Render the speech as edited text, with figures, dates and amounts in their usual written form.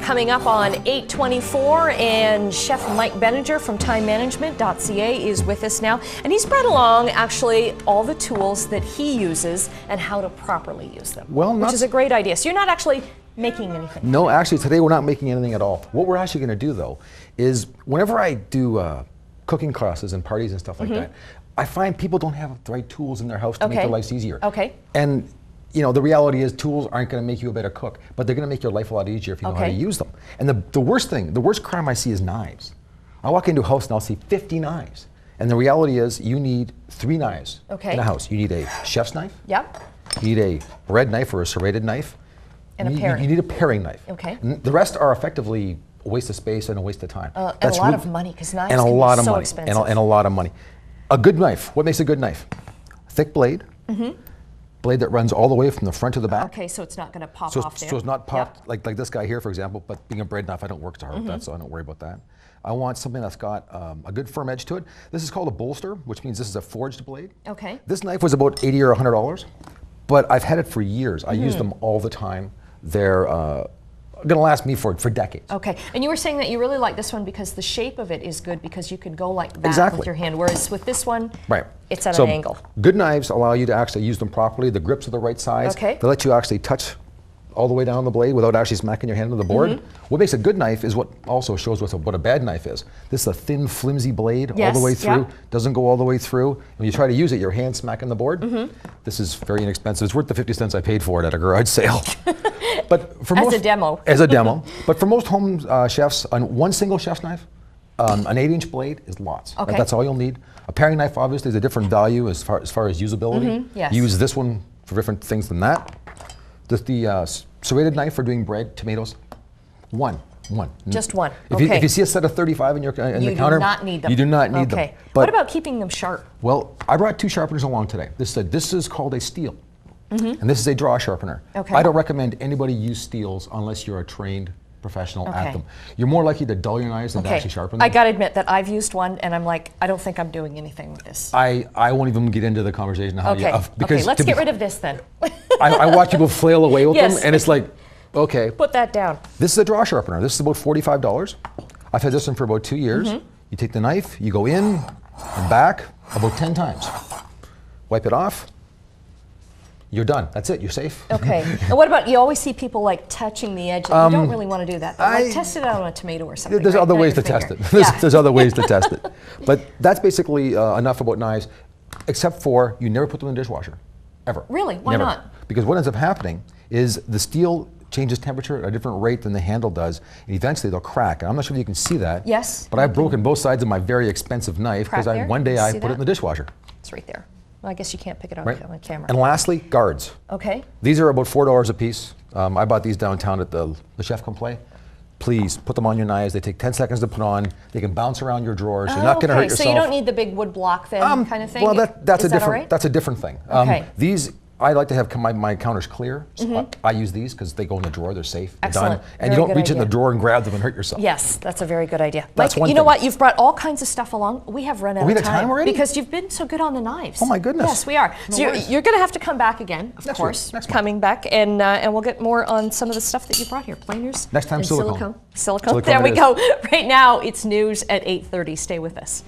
coming up on 8:24, and Chef Mike Benninger from timemanagement.ca is with us now, and he's brought along actually all the tools that he uses and how to properly use them, which is a great idea. So you're not actually making anything. No, actually today we're not making anything at all. What we're actually going to do though is whenever I do cooking classes and parties and stuff like that, I find people don't have the right tools in their house to make their lives easier. And you know, the reality is tools aren't going to make you a better cook, but they're going to make your life a lot easier if you know how to use them. And the worst crime I see is knives. I walk into a house and I'll see 50 knives. And the reality is you need 3 knives in a house. You need a chef's knife. Yep. You need a bread knife or a serrated knife. And a paring. You need a paring knife. Okay. And the rest are effectively a waste of space and a waste of time. And a lot of money, because knives can be so expensive. And a lot of money. A good knife, what makes a good knife? Thick blade. Blade that runs all the way from the front to the back. Okay, so it's not going to pop off there. So it's not popped like this guy here, for example, but being a bread knife, I don't work so hard with that, so I don't worry about that. I want something that's got a good firm edge to it. This is called a bolster, which means this is a forged blade. Okay. This knife was about $80 or $100, but I've had it for years. I use them all the time. They're going to last me for decades. Okay, and you were saying that you really like this one because the shape of it is good, because you can go like that with your hand, whereas with this one, it's at an angle. Good knives allow you to actually use them properly. The grips are the right size. They let you actually touch all the way down the blade without actually smacking your hand on the board. What makes a good knife is what also shows what a bad knife is. This is a thin, flimsy blade all the way through, doesn't go all the way through. When you try to use it, your hand smacking the board. This is very inexpensive. It's worth the 50 cents I paid for it at a garage sale. But for as a demo. As a demo. But for most home chefs, on one single chef's knife, an 8-inch blade is lots. That's all you'll need. A paring knife obviously is a different value as far as usability. Use this one for different things than that. The serrated knife for doing bread, tomatoes, one. Just one. If you see a set of 35 in the counter, you do not need them. You do not need them. But what about keeping them sharp? Well, I brought 2 sharpeners along today. This is called a steel, and this is a draw sharpener. I don't recommend anybody use steels unless you're a trained professional at them. You're more likely to dull your knives than to actually sharpen them. I got to admit that I've used one, and I'm like, I don't think I'm doing anything with this. I won't even get into the conversation how because let's get rid of this then. I watch people flail away with them, and it's like, okay. Put that down. This is a draw sharpener. This is about $45. I've had this one for about 2 years. You take the knife, you go in and back about 10 times. Wipe it off. You're done. That's it. You're safe. Okay. And what about, you always see people like touching the edge. You don't really want to do that. But like test it out on a tomato or something. There's other ways to test it. There's other ways to test it. But that's basically enough about knives, except for you never put them in the dishwasher, ever. Really? Why not? Because what ends up happening is the steel changes temperature at a different rate than the handle does, and eventually they'll crack. And I'm not sure if you can see that. Yes. But I've broken both sides of my very expensive knife because one day I put it in the dishwasher. It's right there. Well, I guess you can't pick it up on camera. And lastly, guards. Okay. These are about $4 a piece. I bought these downtown at the Chef Complet. Please put them on your knives. They take 10 seconds to put on. They can bounce around your drawers. You're not going to hurt yourself. So you don't need the big wood block then, kind of thing? Well, that's a different thing. These, I like to have my counters clear. So I use these because they go in the drawer. They're safe. They're done. And you don't reach in the drawer and grab them and hurt yourself. Yes, that's a very good idea. Mike, you know what? You've brought all kinds of stuff along. We have run out of time already? because you've been so good on the knives. Oh my goodness. Yes, we are. So you're going to have to come back again, of course. Coming back, and we'll get more on some of the stuff that you brought here. Planers. Next time, silicone. Silicone. There we go. Right now, it's news at 8:30. Stay with us.